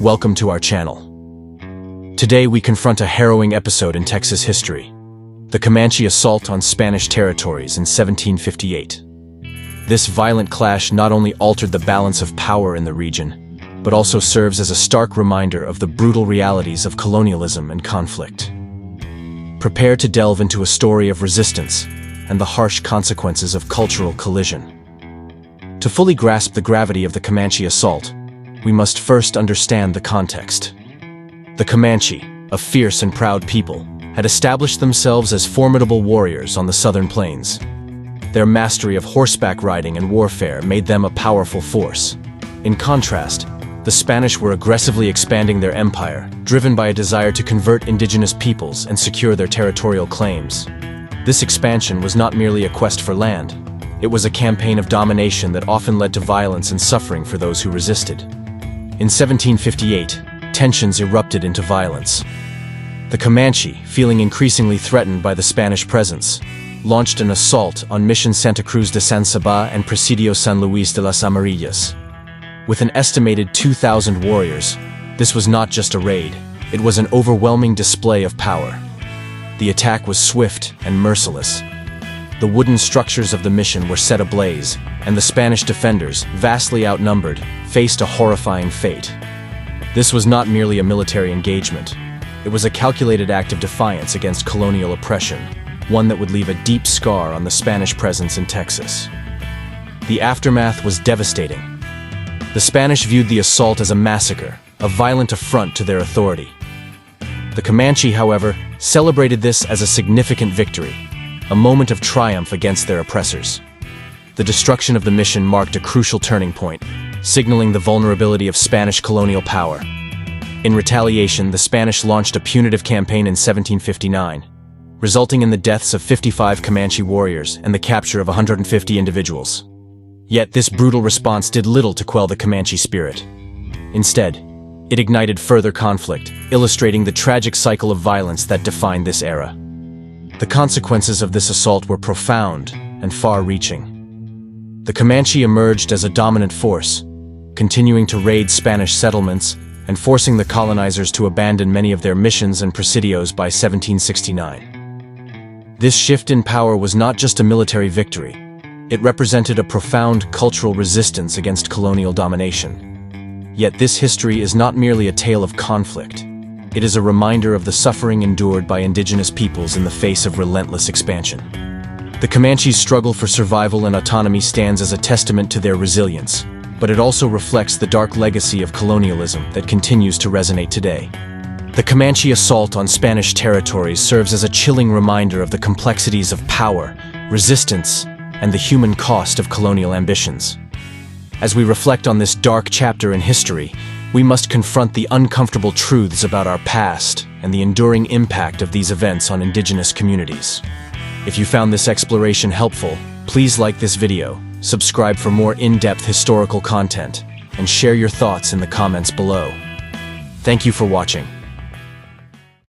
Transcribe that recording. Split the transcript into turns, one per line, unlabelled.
welcome to our channel. Today we confront a harrowing episode in Texas history, the Comanche Assault on Spanish territories in 1758. This violent clash not only altered the balance of power in the region, but also serves as a stark reminder of the brutal realities of colonialism and conflict. Prepare to delve into a story of resistance and the harsh consequences of cultural collision. To fully grasp the gravity of the Comanche Assault, we must first understand the context. The Comanche, a fierce and proud people, had established themselves as formidable warriors on the southern plains. Their mastery of horseback riding and warfare made them a powerful force. In contrast, the Spanish were aggressively expanding their empire, driven by a desire to convert indigenous peoples and secure their territorial claims. This expansion was not merely a quest for land. It was a campaign of domination that often led to violence and suffering for those who resisted. In 1758, tensions erupted into violence. The Comanche, feeling increasingly threatened by the Spanish presence, launched an assault on Mission Santa Cruz de San Saba and Presidio San Luis de las Amarillas. With an estimated 2,000 warriors, this was not just a raid, it was an overwhelming display of power. The attack was swift and merciless. The wooden structures of the mission were set ablaze, and the Spanish defenders, vastly outnumbered, faced a horrifying fate. This was not merely a military engagement. It was a calculated act of defiance against colonial oppression, one that would leave a deep scar on the Spanish presence in Texas. The aftermath was devastating. The Spanish viewed the assault as a massacre, a violent affront to their authority. The Comanche, however, celebrated this as a significant victory, a moment of triumph against their oppressors. The destruction of the mission marked a crucial turning point, signaling the vulnerability of Spanish colonial power. In retaliation, the Spanish launched a punitive campaign in 1759, resulting in the deaths of 55 Comanche warriors and the capture of 150 individuals. Yet this brutal response did little to quell the Comanche spirit. Instead, it ignited further conflict, illustrating the tragic cycle of violence that defined this era. The consequences of this assault were profound and far-reaching. The Comanche emerged as a dominant force, continuing to raid Spanish settlements and forcing the colonizers to abandon many of their missions and presidios by 1769. This shift in power was not just a military victory. It represented a profound cultural resistance against colonial domination. Yet this history is not merely a tale of conflict. It is a reminder of the suffering endured by indigenous peoples in the face of relentless expansion. The Comanche's struggle for survival and autonomy stands as a testament to their resilience, but it also reflects the dark legacy of colonialism that continues to resonate today. The Comanche Assault on Spanish territories serves as a chilling reminder of the complexities of power, resistance, and the human cost of colonial ambitions. As we reflect on this dark chapter in history, we must confront the uncomfortable truths about our past and the enduring impact of these events on indigenous communities. If you found this exploration helpful, please like this video, subscribe for more in-depth historical content, and share your thoughts in the comments below. Thank you for watching.